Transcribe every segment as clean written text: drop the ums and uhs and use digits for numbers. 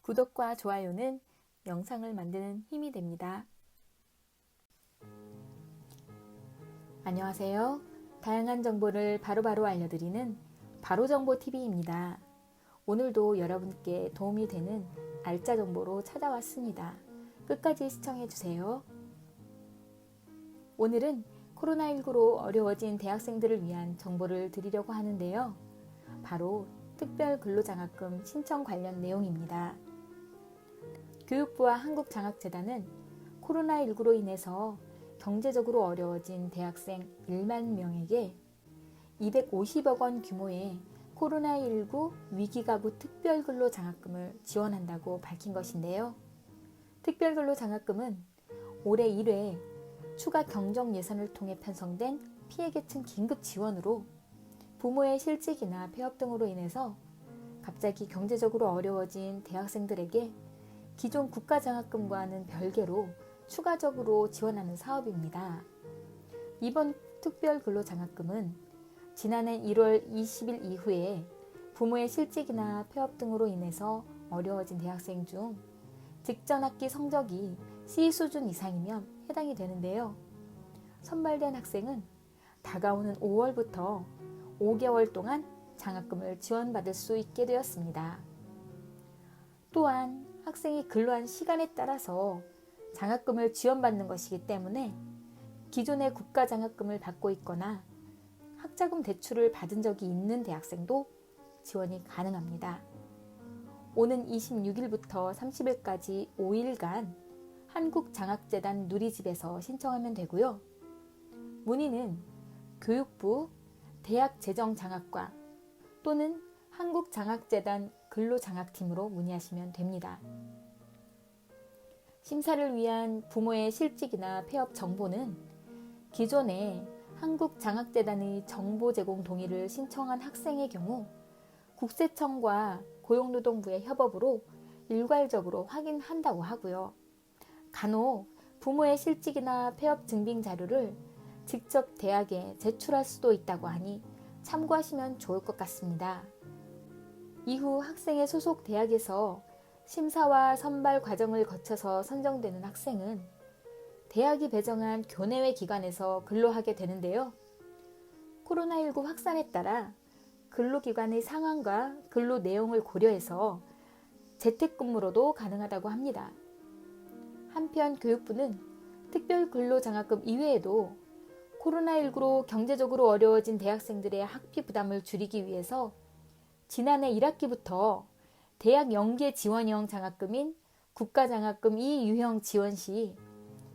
구독과 좋아요는 영상을 만드는 힘이 됩니다. 안녕하세요. 다양한 정보를 바로바로 알려드리는 바로정보TV입니다. 오늘도 여러분께 도움이 되는 알짜 정보로 찾아왔습니다. 끝까지 시청해주세요. 오늘은 코로나19로 어려워진 대학생들을 위한 정보를 드리려고 하는데요. 바로 특별근로장학금 신청 관련 내용입니다. 교육부와 한국장학재단은 코로나19로 인해서 경제적으로 어려워진 대학생 1만 명에게 250억 원 규모의 코로나19 위기가구 특별근로장학금을 지원한다고 밝힌 것인데요. 특별근로장학금은 올해 1회 추가 경정 예산을 통해 편성된 피해계층 긴급 지원으로 부모의 실직이나 폐업 등으로 인해서 갑자기 경제적으로 어려워진 대학생들에게 기존 국가장학금과는 별개로 추가적으로 지원하는 사업입니다. 이번 특별근로장학금은 지난해 1월 20일 이후에 부모의 실직이나 폐업 등으로 인해서 어려워진 대학생 중 직전 학기 성적이 C 수준 이상이면 해당이 되는데요. 선발된 학생은 다가오는 5월부터 5개월 동안 장학금을 지원받을 수 있게 되었습니다. 또한 학생이 근로한 시간에 따라서 장학금을 지원받는 것이기 때문에 기존의 국가장학금을 받고 있거나 학자금 대출을 받은 적이 있는 대학생도 지원이 가능합니다. 오는 26일부터 30일까지 5일간 한국장학재단 누리집에서 신청하면 되고요. 문의는 교육부 대학재정장학과 또는 한국장학재단 근로장학팀으로 문의하시면 됩니다. 심사를 위한 부모의 실직이나 폐업 정보는 기존에 한국장학재단의 정보 제공 동의를 신청한 학생의 경우 국세청과 고용노동부의 협업으로 일괄적으로 확인한다고 하고요. 간혹 부모의 실직이나 폐업 증빙 자료를 직접 대학에 제출할 수도 있다고 하니 참고하시면 좋을 것 같습니다. 이후 학생의 소속 대학에서 심사와 선발 과정을 거쳐서 선정되는 학생은 대학이 배정한 교내외 기관에서 근로하게 되는데요. 코로나19 확산에 따라 근로기관의 상황과 근로 내용을 고려해서 재택근무로도 가능하다고 합니다. 한편 교육부는 특별근로장학금 이외에도 코로나19로 경제적으로 어려워진 대학생들의 학비 부담을 줄이기 위해서 지난해 1학기부터 대학 연계 지원형 장학금인 국가장학금 2 유형 지원 시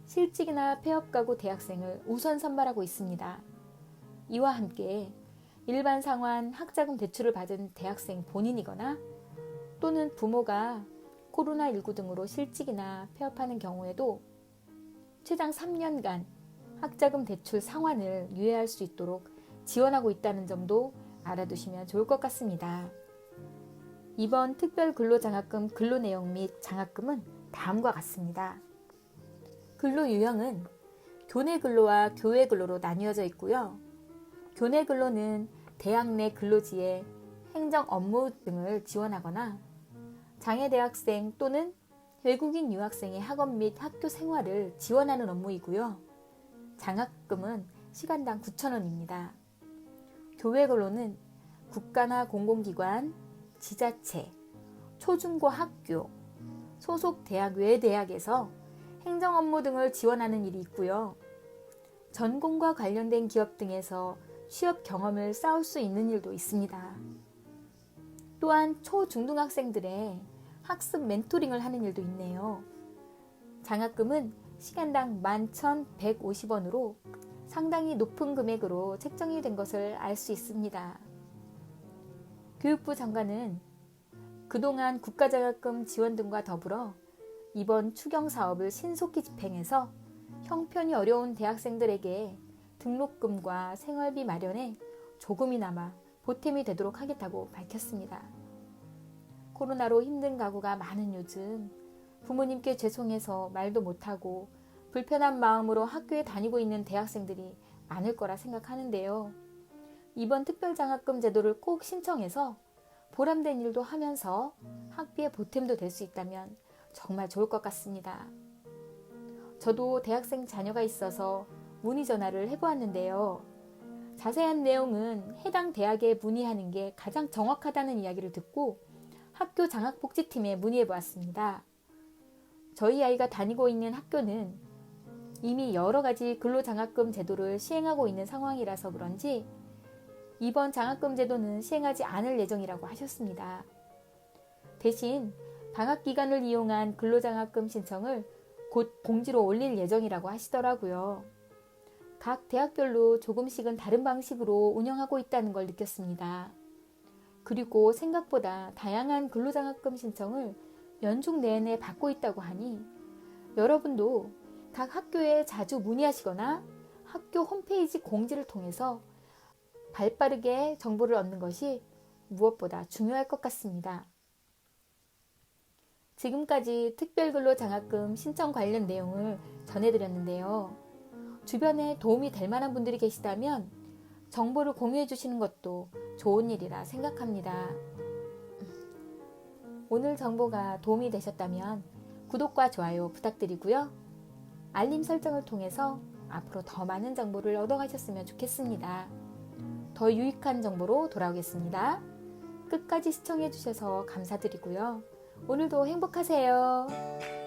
실직이나 폐업 가구 대학생을 우선 선발하고 있습니다. 이와 함께 일반 상환 학자금 대출을 받은 대학생 본인이거나 또는 부모가 코로나19 등으로 실직이나 폐업하는 경우에도 최장 3년간 학자금 대출 상환을 유예할 수 있도록 지원하고 있다는 점도 알아두시면 좋을 것 같습니다. 이번 특별근로장학금 근로 내용 및 장학금은 다음과 같습니다. 근로 유형은 교내 근로와 교외 근로로 나뉘어져 있고요. 교내 근로는 대학 내 근로지에 행정 업무 등을 지원하거나 장애대학생 또는 외국인 유학생의 학업 및 학교 생활을 지원하는 업무이고요. 장학금은 시간당 9,000원입니다. 교외 근로는 국가나 공공기관, 지자체, 초중고 학교, 소속 대학 외 대학에서 행정 업무 등을 지원하는 일이 있고요. 전공과 관련된 기업 등에서 취업 경험을 쌓을 수 있는 일도 있습니다. 또한 초중등학생들의 학습 멘토링을 하는 일도 있네요. 장학금은 시간당 11,150원으로 상당히 높은 금액으로 책정이 된 것을 알 수 있습니다. 교육부 장관은 그동안 국가장학금 지원 등과 더불어 이번 추경 사업을 신속히 집행해서 형편이 어려운 대학생들에게 등록금과 생활비 마련에 조금이나마 보탬이 되도록 하겠다고 밝혔습니다. 코로나로 힘든 가구가 많은 요즘 부모님께 죄송해서 말도 못하고 불편한 마음으로 학교에 다니고 있는 대학생들이 많을 거라 생각하는데요. 이번 특별장학금 제도를 꼭 신청해서 보람된 일도 하면서 학비의 보탬도 될 수 있다면 정말 좋을 것 같습니다. 저도 대학생 자녀가 있어서 문의 전화를 해보았는데요. 자세한 내용은 해당 대학에 문의하는 게 가장 정확하다는 이야기를 듣고 학교 장학복지팀에 문의해보았습니다. 저희 아이가 다니고 있는 학교는 이미 여러 가지 근로장학금 제도를 시행하고 있는 상황이라서 그런지 이번 장학금 제도는 시행하지 않을 예정이라고 하셨습니다. 대신 방학기간을 이용한 근로장학금 신청을 곧 공지로 올릴 예정이라고 하시더라고요. 각 대학별로 조금씩은 다른 방식으로 운영하고 있다는 걸 느꼈습니다. 그리고 생각보다 다양한 근로장학금 신청을 연중 내내 받고 있다고 하니 여러분도 각 학교에 자주 문의하시거나 학교 홈페이지 공지를 통해서 발빠르게 정보를 얻는 것이 무엇보다 중요할 것 같습니다. 지금까지 특별근로장학금 신청 관련 내용을 전해드렸는데요. 주변에 도움이 될 만한 분들이 계시다면 정보를 공유해 주시는 것도 좋은 일이라 생각합니다. 오늘 정보가 도움이 되셨다면 구독과 좋아요 부탁드리고요. 알림 설정을 통해서 앞으로 더 많은 정보를 얻어가셨으면 좋겠습니다. 더 유익한 정보로 돌아오겠습니다. 끝까지 시청해 주셔서 감사드리고요. 오늘도 행복하세요.